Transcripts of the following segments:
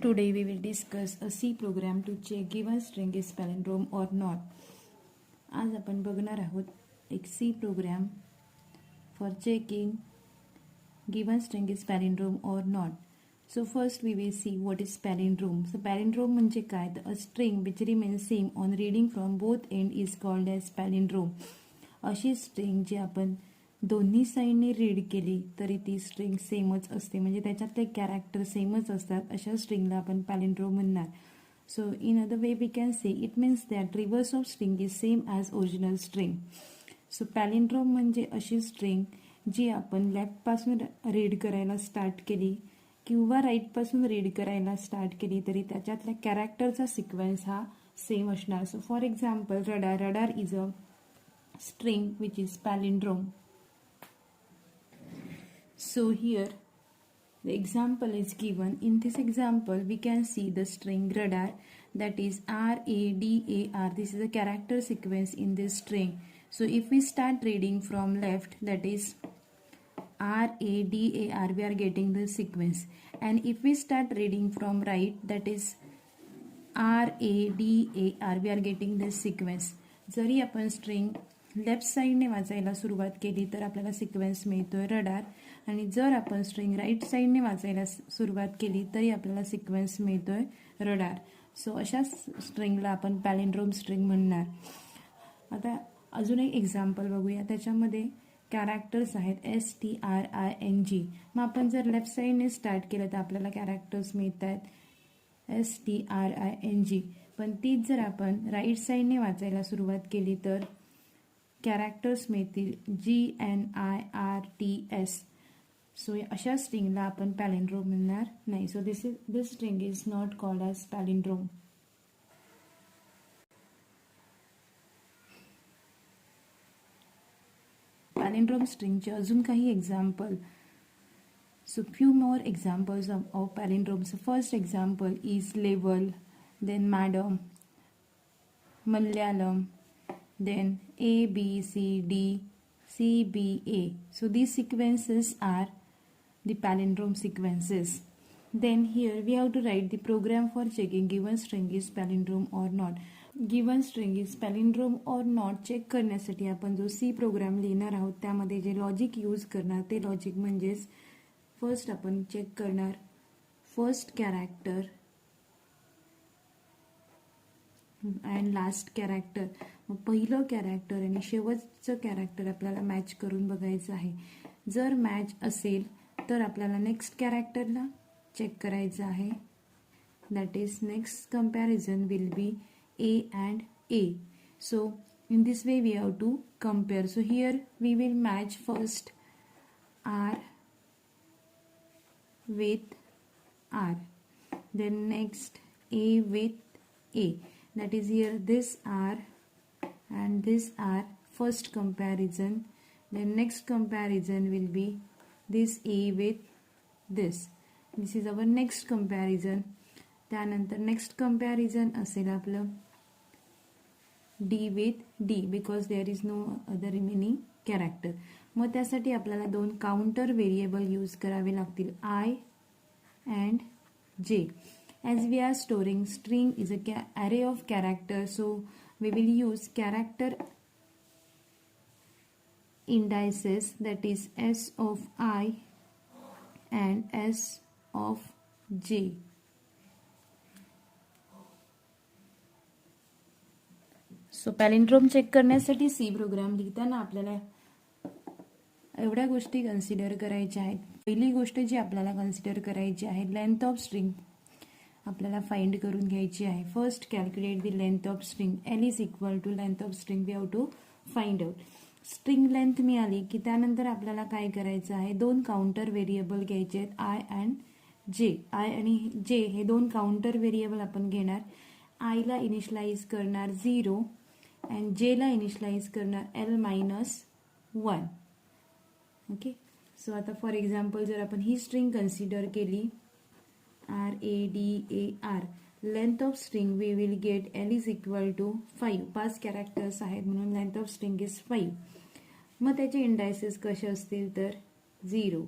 Today we will discuss a C program to check given string is palindrome or not. आज आपण बघणार आहोत एक C program for checking given string is palindrome or not. So first we will see what is palindrome. So palindrome म्हणजे काय? A string which remains same on reading from both end is called as palindrome. अशी string जी आपण दोन्ही साईडने read केली तरी ती string सेमच असते, म्हणजे त्याच्यातले कॅरेक्टर सेमच असतात, अशा स्ट्रिंगला आपण पॅलिंड्रोम म्हणणार. So in other way we can say it means that reverse of string is same as original string. So palindrome म्हणजे अशी स्ट्रिंग जी आपण लेफ्टपासून रीड करायला स्टार्ट केली किंवा राईटपासून रीड करायला स्टार्ट केली तरी त्याच्यातल्या कॅरेक्टरचा सिक्वेन्स हा सेम असणार. So for example radar is a string which is palindrome. So here the example is given. In this example we can see the string radar, that is RADAR. This is a character sequence in this string. So if we start reading from left, that is RADAR, we are getting the sequence, and if we start reading from right, that is RADAR, we are getting this sequence. जरी आपण string left साईडने वाचायला सुरुवात केली तर आपल्याला sequence मिळतोय radar, आणि जर आपण स्ट्रिंग राईट साईडने वाचायला सुरुवात केली तरी आपल्याला सिक्वेन्स मिळतोय रडार. सो अशा स्ट्रिंगला आपण पॅलिंड्रोम स्ट्रिंग म्हणणार. आता अजून एक एक्झाम्पल बघूया. त्याच्यामध्ये कॅरेक्टर्स आहेत STRING. मग आपण जर लेफ्ट साईडने स्टार्ट केलं तर आपल्याला कॅरेक्टर्स मिळत आहेत STRING, पण तीच जर आपण राईट साईडने वाचायला सुरुवात केली तर कॅरेक्टर्स मिळतील GNIRTS. सो अशा स्ट्रिंगला आपण पॅलिंड्रोम म्हणणार नाही. So this string is not called as palindrome. Palindrome स्ट्रिंगचे अजून काही example. So few more examples of palindrome. So first example is level, then madam, Malayalam, then ABCD, CBA. So these sequences are the palindrome sequences. Then here we have to write the program for checking given string is palindrome or not. Given string is palindrome or not check करण्यासाठी आपण जो C programme लिहिणार आहोत त्यामध्ये जे logic use करणार ते logic म्हणजेच फर्स्ट आपण चेक करणार first character and last character. मग पहिलं कॅरेक्टर आणि शेवटचं कॅरेक्टर आपल्याला मॅच करून बघायचं आहे. जर मॅच असेल तर आपल्याला नेक्स्ट कॅरेक्टरला चेक करायचं आहे. That is next comparison will be A and A. So in this way we have to compare. So here we will match first R with R, then next A with A. That is here this R and this R, first comparison. Then next comparison will be this A with this. This is our next comparison. त्यानंतर next comparison असेल आपलं D with D because there is no other remaining character. मग त्यासाठी आपल्याला दोन counter variable use करावे लागतील I and J. As we are storing string is a array of characters, so we will use character indices, that is S of I and S of J. So palindrome check करण्यासाठी C program लिहिताना आपल्याला एवढ्या गोष्टी consider करायच्या आहेत. पहिली गोष्ट जी आपल्याला कन्सिडर करायची आहे लेंथ ऑफ स्ट्रिंग आपल्याला फाइंड करून घ्यायची आहे. First calculate the length of string. L is equal to length of string. We have to find out. String length मिळाली की त्यानंतर आपल्याला काय करायचं आहे, दोन काउंटर व्हेरिएबल घ्यायचे आहेत I अँड J. I आणि J हे दोन काउंटर व्हेरिएबल आपण घेणार. I ला इनिशियलाइज करणार 0 अँड J ला इनिशियलाइज करणार L-1. ओके. सो आता फॉर एक्झाम्पल जर आपण ही स्ट्रिंग कन्सिडर केली RADAR, length of string we will get L is equal to 5. 5 characters आहेत म्हणून लेंथ ऑफ स्ट्रिंग इज 5. मग त्याचे इंडायसेस कसे असतील तर 0,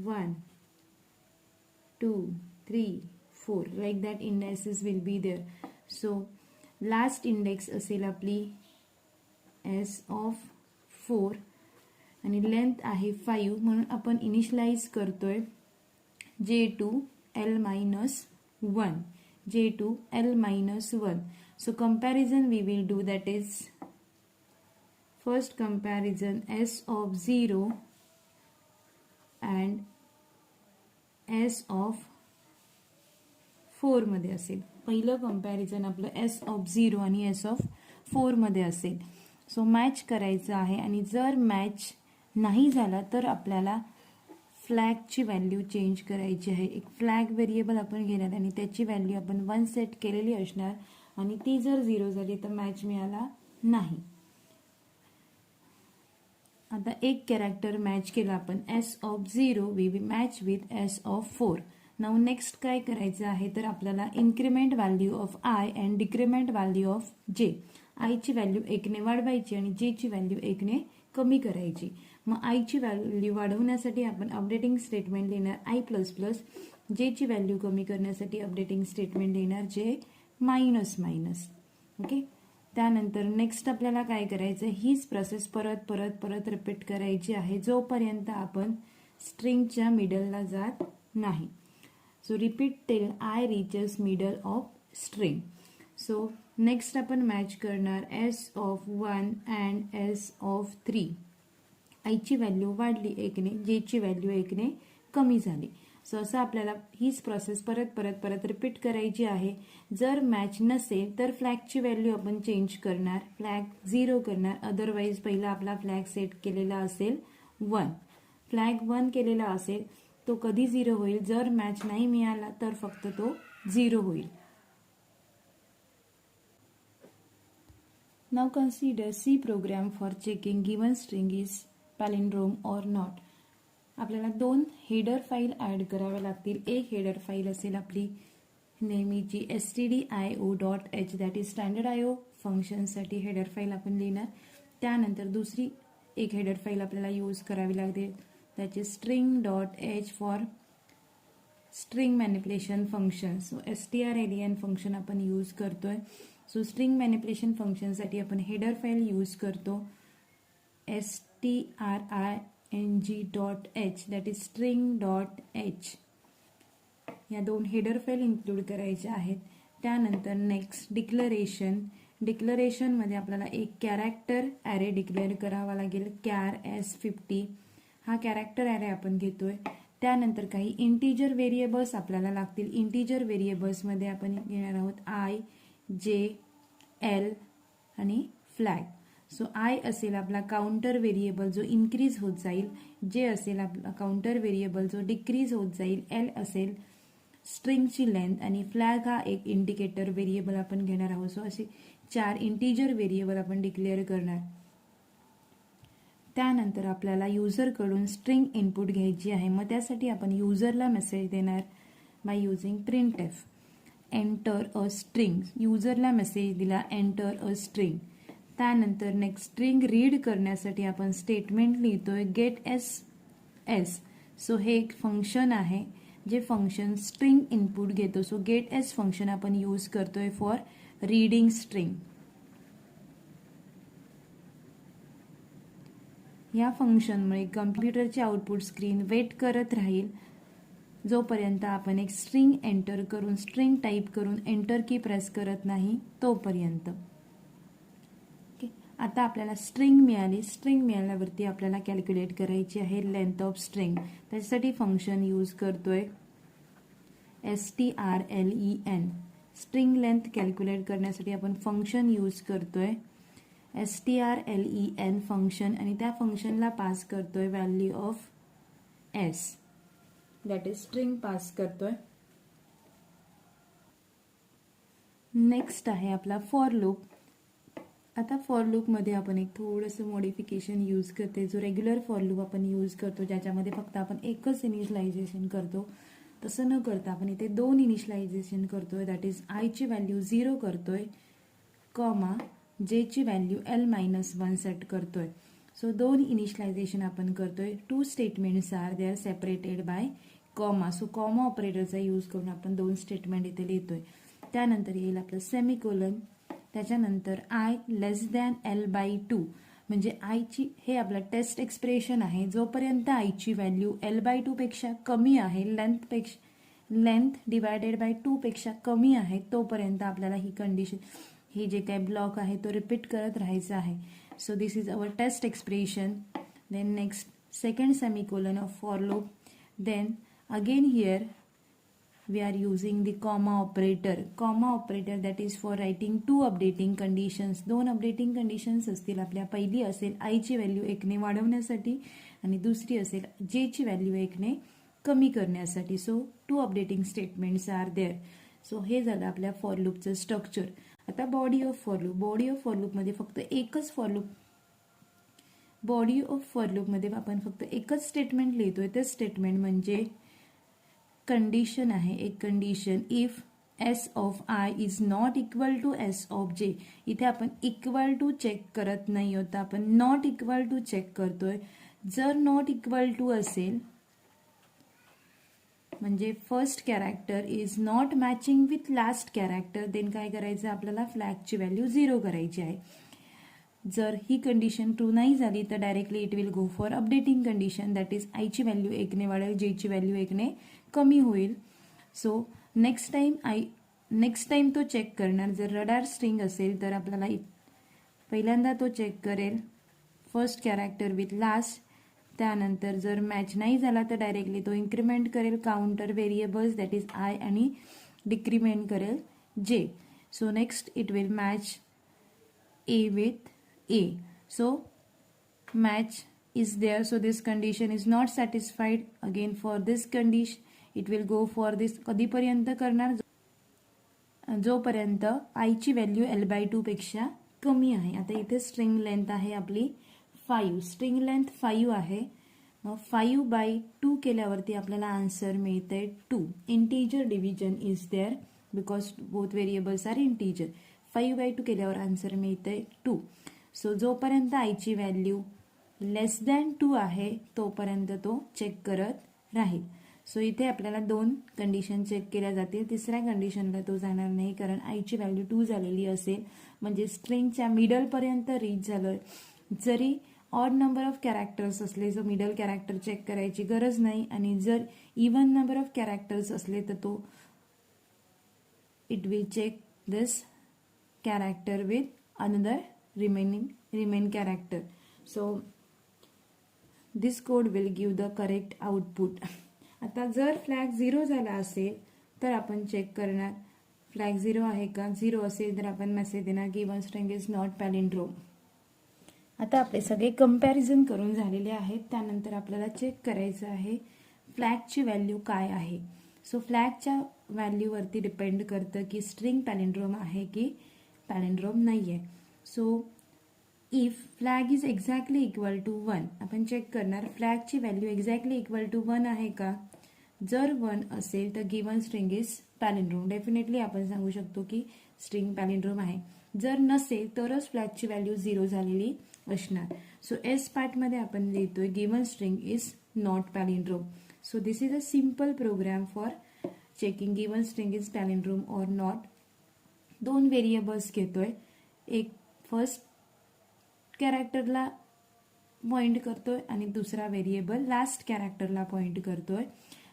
1, 2, 3, 4 like that indices will be there. So last index असेल आपली s of 4 आणि लेंथ आहे 5 म्हणून आपण इनिशियलाइज करतोय j2 l-1 j2 l-1. So comparison we will do, that is first comparison s of 0 and s of 4 मध्ये असेल. पहिलं कंपॅरिझन आपलं s of 0 आणि s of 4 मध्ये असेल. सो मॅच करायचं आहे आणि जर मॅच नाही झाला तर आपल्याला फ्लॅगची व्हॅल्यू चेंज करायची आहे. एक फ्लॅग व्हेरिएबल आपण घेणार आणि त्याची व्हॅल्यू आपण 1 सेट केलेली असणार आणि ती जर 0 झाली तर मॅच मिळाला नाही. आता एक कॅरेक्टर मॅच केला आपण s of 0 we match with s of 4. Now next काय करायचं आहे तर आपल्याला increment value of i and decrement value of j. i ची व्हॅल्यू 1 ने वाढवायची आणि j ची व्हॅल्यू 1 ने कमी करायची. मग i ची व्हॅल्यू वाढवण्यासाठी आपण अपडेटिंग स्टेटमेंट लिहिणार i++, j ची व्हॅल्यू कमी करण्यासाठी अपडेटिंग स्टेटमेंट लिहिणार j-. ओके. त्यानंतर नेक्स्ट आपल्याला काय करायचं, हीच प्रोसेस परत रिपीट करायची आहे जोपर्यंत आपण स्ट्रिंगच्या मिडलला जात नाही. So repeat till i reaches middle of string. So next आपण मॅच करणार s of 1 and s of 3. i ची व्हॅल्यू वाढली 1 ने, j ची व्हॅल्यू 1 ने कमी झाली. सो असं आपल्याला हीच प्रोसेस परत रिपीट करायची आहे. जर मॅच नसेल तर फ्लॅगची व्हॅल्यू आपण चेंज करणार, फ्लॅग 0 करणार. अदरवाईज पहिला आपला फ्लॅग सेट केलेला असेल 1. फ्लॅग 1 केलेला असेल तो कधी 0 होईल, जर मॅच नाही मिळाला तर फक्त तो 0 होईल. Now consider C program for checking given string is palindrome or not. आपल्याला 2 हेडर फाईल ऍड कराव्या लागतील. एक हेडर फाईल असेल आपली नेहमीची stdio.h, that is standard IO फंक्शनसाठी हेडर फाईल आपण लिहिणार. त्यानंतर दुसरी एक हेडर फाईल आपल्याला यूज करावी लागते, त्याची string.h for string manipulation function. So strlen function आपण यूज करतोय. सो स्ट्रिंग मॅनिप्युलेशन फंक्शनसाठी आपण हेडर फाईल यूज करतो string.h, दॅट इज string.h. या 2 हेडर फाईल इन्क्लूड करायच्या आहेत. त्यानंतर नेक्स्ट डिक्लरेशन मध्ये आपल्याला एक कॅरेक्टर ॲरे डिक्लेअर करावा लागेल, char s50. हा कॅरेक्टर ॲरे आपण घेतोय. त्यानंतर काही इंटिजर व्हेरिएबल्स आपल्याला लागतील. इंटिजर व्हेरिएबल्स मध्ये आपण घेणार आहोत i, j, l आणि फ्लॅग. सो i असेल आपला काउंटर व्हेरिएबल जो इन्क्रीज होत जाईल, j असेल आपला काउंटर व्हेरिएबल जो डिक्रीज होत जाईल, l असेल स्ट्रिंगची लेंथ आणि फ्लॅग हा एक इंडिकेटर व्हेरिएबल आपण घेणार आहोत. सो असे 4 इंटिजर व्हेरिएबल आपण डिक्लेअर करणार. त्यानंतर आपल्याला युजरकडून स्ट्रिंग इनपुट घ्यायची आहे. मग त्यासाठी आपण युजरला मेसेज देणार by using printf. Enter a string. युजरला मेसेज दिला एंटर अ स्ट्रिंग. त्यानंतर नेक्स्ट स्ट्रिंग रीड करण्यासाठी आपण स्टेटमेंट लिहितोय गेट एस. सो हे एक फंक्शन आहे जे फंक्शन स्ट्रिंग इनपुट घेतो. सो गेट एस फंक्शन आपण यूज करतोय फॉर रीडिंग स्ट्रिंग. या फंक्शनमुळे कम्प्युटरचे आउटपुट स्क्रीन वेट करत राहील जोपर्यंत आपण एक स्ट्रिंग एंटर करून स्ट्रिंग टाईप करून एंटर की प्रेस करत नाही तोपर्यंत. आता आपल्याला स्ट्रिंग मिळाली. स्ट्रिंग मिळाल्यावरती आपल्याला कॅल्क्युलेट करायची आहे लेंथ ऑफ स्ट्रिंग. त्याच्यासाठी फंक्शन यूज करतोय strlen. स्ट्रिंग लेंथ कॅल्क्युलेट करण्यासाठी आपण फंक्शन यूज करतोय strlen फंक्शन आणि त्या फंक्शनला पास करतोय value of s, that is string pass करतोय. नेक्स्ट आहे आपला फॉर लूप. आता फॉर लूपमध्ये आपण एक थोडंसं मॉडिफिकेशन यूज करते. जो रेग्युलर फॉर लूप आपण यूज करतो ज्याच्यामध्ये फक्त आपण एकच इनिशियलायझेशन करतो, तसं न करता आपण इथे 2 इनिशियलायझेशन करतोय. दॅट इज i ची व्हॅल्यू 0 करतोय, कॉमा j ची व्हॅल्यू l-1 सेट करतोय. सो 2 इनिशियलायझेशन आपण करतोय. 2 statements are they are separated by comma. So comma ऑपरेटरचा यूज करून आपण 2 स्टेटमेंट इथे लिहितोय. त्यानंतर येईल आपलं सेमिकोलन, त्याच्यानंतर आय लेस दॅन L/2 म्हणजे आयची, हे आपलं टेस्ट एक्सप्रेशन आहे. जोपर्यंत आयची व्हॅल्यू L/2 पेक्षा कमी आहे, लेंथ डिवायडेड बाय 2 पेक्षा कमी आहे, तोपर्यंत आपल्याला ही कंडिशन, ही जे काही ब्लॉक आहे तो रिपीट करत राहायचा आहे. So this is our test expression. Then next second semicolon of for loop. Then again here we are using the comma operator that is for writing 2 updating conditions. 2 updating conditions असतील आपल्या. पहिली असेल i ची value 1 ने वाढवण्यासाठी आणि दुसरी असेल j ची व्हॅल्यू 1 ने कमी करण्यासाठी. So 2 updating statements are there. सो हे झालं आपल्या फॉर लूपचं स्ट्रक्चर. आता बॉडी ऑफ फॉर लूप मध्ये फक्त एकच बॉडी ऑफ फॉर लूप मध्ये आपण फक्त एकच स्टेटमेंट लिहितोय. ते स्टेटमेंट म्हणजे कंडिशन आहे, एक condition. If s of i is not equal to s of j. इथे आपण इक्वल टू चेक करत नाही होत, आपण नॉट इक्वल टू चेक करतोय. जर नॉट इक्वल टू असेल म्हणजे first character is not matching with last character, then काय करायचं, आपल्याला फ्लॅगची व्हॅल्यू 0 करायची आहे. जर ही कंडिशन ट्रू नाही झाली तर directly it will go for updating condition, that is आयची व्हॅल्यू 1 ने वाढेल, जे ची व्हॅल्यू 1 ने कमी होईल. सो नेक्स्ट टाइम तो चेक करणार. जर रडार स्ट्रिंग असेल तर आपल्याला पहिल्यांदा तो चेक करेल फर्स्ट कॅरेक्टर विथ लास्ट. त्यानंतर जर मॅच नाही झाला तर डायरेक्टली तो इन्क्रीमेंट करेल counter variables, that is I, आणि डिक्रीमेंट करेल जे. So next it will match A with A. So match is there. So this condition is not satisfied. Again for this condition it will go for this. कधीपर्यंत करणार, जोपर्यंत I ची value L/2 पेक्षा कमी आहे. आता इथे स्ट्रिंग लेंथ आहे आपली 5. स्ट्रिंग लेंथ 5 आहे. मग 5/2 केल्यावरती आपल्याला आन्सर मिळते 2. Integer division is there because both variables are integer. 5/2 केल्यावर आन्सर मिळते 2. सो जोपर्यंत आयची व्हॅल्यू लेस दॅन 2 आहे तोपर्यंत तो चेक करत राहील. सो इथे आपल्याला 2 कंडिशन चेक केल्या जातील. तिसऱ्या कंडिशनला तो जाणार नाही कारण आयची व्हॅल्यू 2 झालेली असेल, म्हणजे स्ट्रिंगच्या मिडलपर्यंत रीच झालोय. जरी ऑड नंबर ऑफ कॅरेक्टर्स असले सो मिडल कॅरेक्टर चेक करायची गरज नाही, आणि जर इवन नंबर ऑफ कॅरेक्टर्स असले तर तो it will check this character with another remain character. So this code will give the correct output. आता जर फ्लॅग 0 झाला असेल तर आपण चेक करणार फ्लॅग 0 आहे का. 0 असेल तर आपण मेसेज देणार गिवन स्ट्रिंग इज नॉट पॅलिंड्रोम. आता आपले सगळे कंपॅरिझन करून झालेले आहेत. त्यानंतर आपल्याला चेक करायचं आहे फ्लॅगची व्हॅल्यू काय आहे. सो फ्लॅगच्या व्हॅल्यूवरती डिपेंड करतं की स्ट्रिंग पॅलिंड्रोम आहे की पॅलिंड्रोम नाहीये. So if flag is exactly equal to 1, आपण चेक करणार फ्लॅगची व्हॅल्यू एक्झॅक्टली इक्वल टू 1 आहे का. जर 1 असेल तर given string is palindrome. Definitely आपण सांगू शकतो की स्ट्रिंग पॅलिंड्रोम आहे. जर नसेल तरच फ्लॅगची व्हॅल्यू 0 झालेली असणार. सो एस पार्टमध्ये आपण लिहितोय given string is not palindrome. So this is a simple program for checking given string is palindrome or not. 2 variables घेतोय, एक फर्स्ट कॅरेक्टरला पॉइंट करतोय आणि दुसरा व्हेरिएबल लास्ट कॅरेक्टरला पॉइंट करतोय,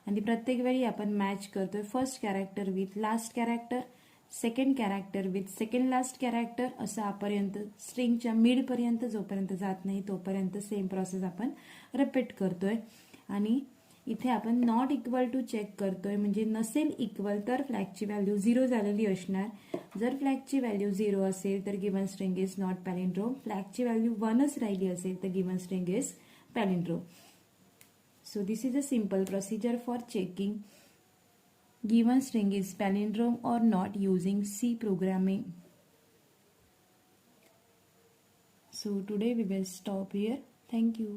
आणि प्रत्येक वेळी आपण मॅच करतोय first character with last character, second character with second last character, असं आपर्यंत स्ट्रिंगच्या मिडपर्यंत जोपर्यंत जात नाही तोपर्यंत सेम प्रोसेस आपण रिपीट करतोय. आणि इथे आपण नॉट इक्वल टू चेक करतोय, म्हणजे नसेल इक्वल तर फ्लॅगची व्हॅल्यू 0 झालेली असणार. जर फ्लॅगची व्हॅल्यू 0 असेल तर given string is not palindrome. फ्लॅगची व्हॅल्यू 1च राहिली असेल तर given string is palindrome. So this is a simple procedure for checking given string is palindrome or not using C programming. So today we will stop here. Thank you.